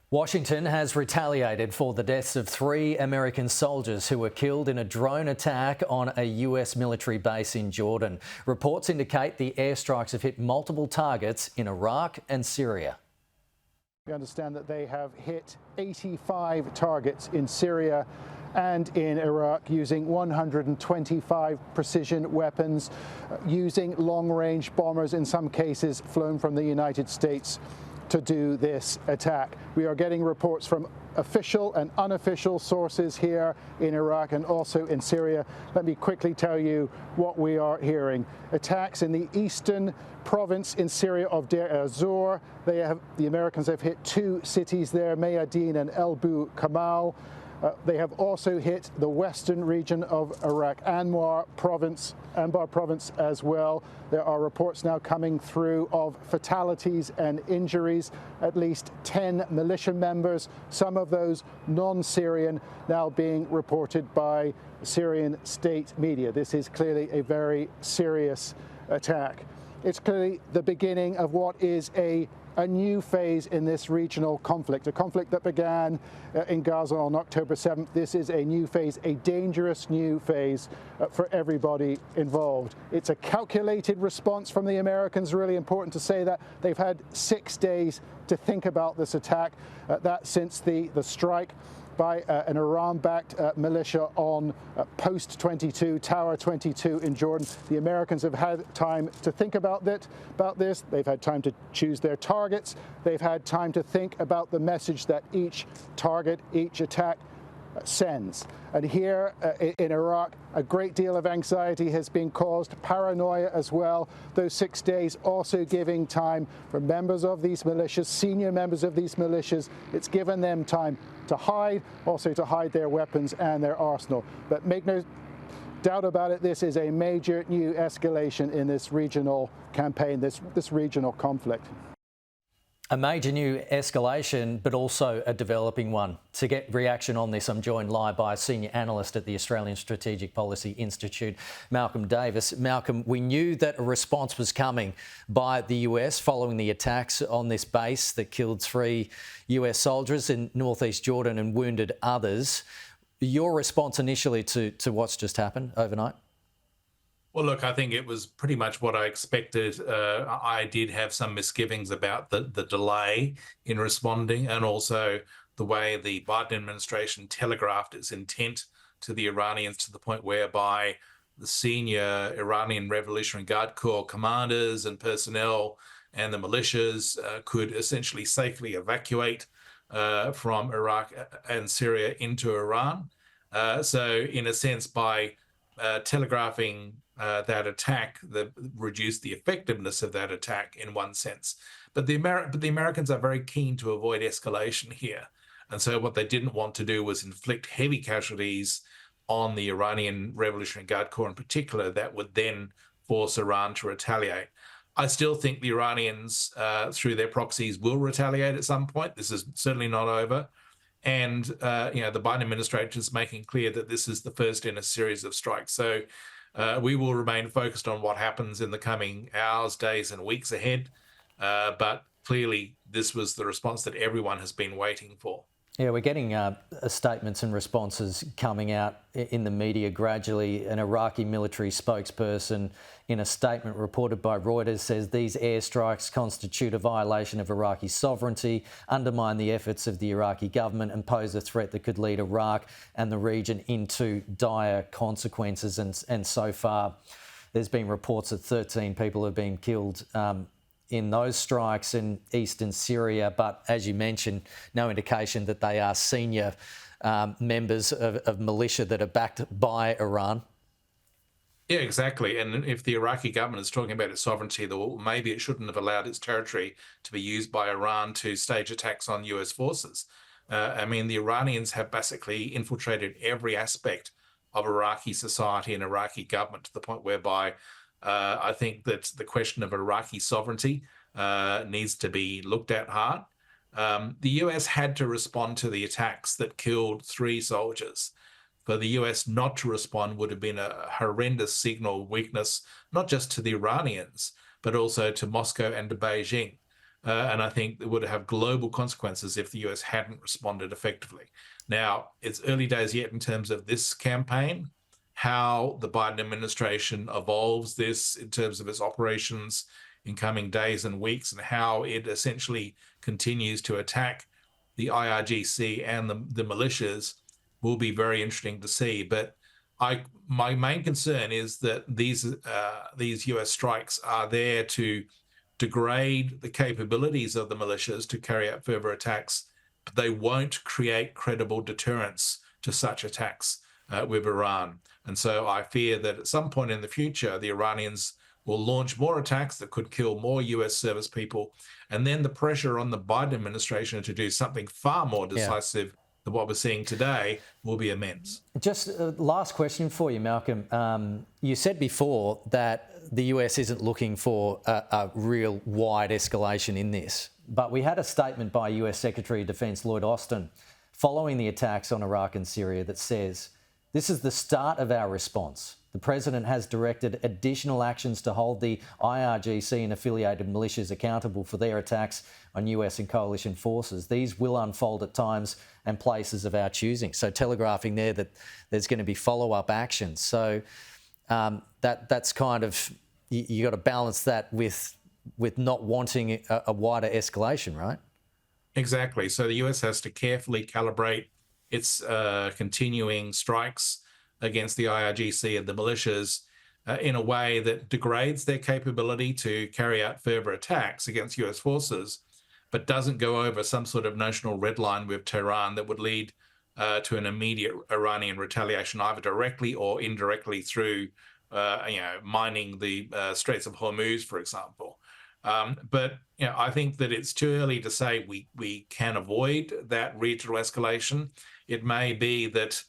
Washington has retaliated for the deaths of 3 American soldiers who were killed in a drone attack on a US military base in Jordan. Reports indicate the airstrikes have hit multiple targets in Iraq and Syria. We understand that they have hit 85 targets in Syria and in Iraq using 125 precision weapons, using long-range bombers, in some cases flown from the United States, to do this attack. We are getting reports from official and unofficial sources here in Iraq and also in Syria. Let me quickly tell you what we are hearing. Attacks in the eastern province in Syria of Deir ez-Zor. The Americans have hit 2 cities there, Mayadeen and El Bu Kamal. They have also hit the western region of Iraq, Anbar province as well. There are reports now coming through of fatalities and injuries, at least 10 militia members, some of those non-Syrian, now being reported by Syrian state media. This is clearly a very serious attack. It's clearly the beginning of what is a new phase in this regional conflict, a conflict that began in Gaza on October 7th. This is a new phase, a dangerous new phase for everybody involved. It's a calculated response from the Americans, really important to say that. They've had 6 days to think about this attack, that since the strike by an Iran-backed militia on Post 22, Tower 22 in Jordan. The Americans have had time to think about this. They've had time to choose their targets. They've had time to think about the message that each target, each attack sends. And here in Iraq, a great deal of anxiety has been caused, paranoia as well. Those 6 days also giving time for members of these militias, senior members of these militias. It's given them time to hide, also to hide their weapons and their arsenal. But make no doubt about it, this is a major new escalation in this regional campaign, this regional conflict. A major new escalation, but also a developing one. To get reaction on this, I'm joined live by a senior analyst at the Australian Strategic Policy Institute, Malcolm Davis. Malcolm, we knew that a response was coming by the US following the attacks on this base that killed 3 US soldiers in northeast Jordan and wounded others. Your response initially to what's just happened overnight? Well, look, I think it was pretty much what I expected. I did have some misgivings about the delay in responding, and also the way the Biden administration telegraphed its intent to the Iranians, to the point whereby the senior Iranian Revolutionary Guard Corps commanders and personnel and the militias could essentially safely evacuate from Iraq and Syria into Iran. So in a sense, by telegraphing that attack, that reduced the effectiveness of that attack in one sense. But the Americans are very keen to avoid escalation here. And so what they didn't want to do was inflict heavy casualties on the Iranian Revolutionary Guard Corps in particular, that would then force Iran to retaliate. I still think the Iranians, through their proxies, will retaliate at some point. This is certainly not over. And the Biden administration is making clear that this is the first in a series of strikes. So we will remain focused on what happens in the coming hours, days, and weeks ahead. But clearly, this was the response that everyone has been waiting for. Yeah, we're getting statements and responses coming out in the media gradually. An Iraqi military spokesperson, in a statement reported by Reuters, says these airstrikes constitute a violation of Iraqi sovereignty, undermine the efforts of the Iraqi government, and pose a threat that could lead Iraq and the region into dire consequences. And so far, there's been reports that 13 people have been killed in those strikes in eastern Syria, but as you mentioned, no indication that they are senior members of militia that are backed by Iran. Yeah, exactly. And if the Iraqi government is talking about its sovereignty, maybe it shouldn't have allowed its territory to be used by Iran to stage attacks on US forces. I mean, the Iranians have basically infiltrated every aspect of Iraqi society and Iraqi government, to the point whereby I think that the question of Iraqi sovereignty needs to be looked at hard. The US had to respond to the attacks that killed 3 soldiers. For the US not to respond would have been a horrendous signal weakness, not just to the Iranians, but also to Moscow and to Beijing. and I think it would have global consequences if the US hadn't responded effectively. Now, it's early days yet in terms of this campaign. How the Biden administration evolves this in terms of its operations in coming days and weeks, and how it essentially continues to attack the IRGC and the militias will be very interesting to see. But my main concern is that these US strikes are there to degrade the capabilities of the militias to carry out further attacks, but they won't create credible deterrence to such attacks with Iran. And so I fear that at some point in the future, the Iranians will launch more attacks that could kill more US service people. And then the pressure on the Biden administration to do something far more decisive than what we're seeing today will be immense. Just a last question for you, Malcolm. You said before that the US isn't looking for a real wide escalation in this, but we had a statement by US Secretary of Defence Lloyd Austin following the attacks on Iraq and Syria that says, "This is the start of our response. The President has directed additional actions to hold the IRGC and affiliated militias accountable for their attacks on US and coalition forces. These will unfold at times and places of our choosing." So telegraphing there that there's going to be follow-up actions. So that's kind of, you got to balance that with not wanting a wider escalation, right? Exactly. So the US has to carefully calibrate its continuing strikes against the IRGC and the militias in a way that degrades their capability to carry out further attacks against US forces, but doesn't go over some sort of notional red line with Tehran that would lead to an immediate Iranian retaliation, either directly or indirectly through mining the Straits of Hormuz, for example. But I think that it's too early to say we can avoid that regional escalation. It may be that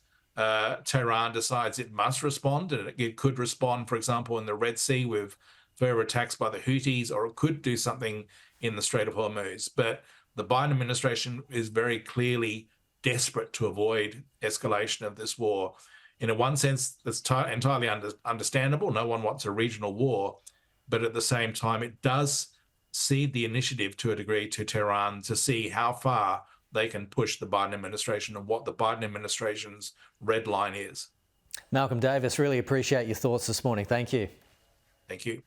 Tehran decides it must respond, and it could respond, for example, in the Red Sea with further attacks by the Houthis, or it could do something in the Strait of Hormuz. But the Biden administration is very clearly desperate to avoid escalation of this war. In one sense, that's entirely understandable. No one wants a regional war. But at the same time, it does cede the initiative to a degree to Tehran to see how far they can push the Biden administration and what the Biden administration's red line is. Malcolm Davis, really appreciate your thoughts this morning. Thank you. Thank you.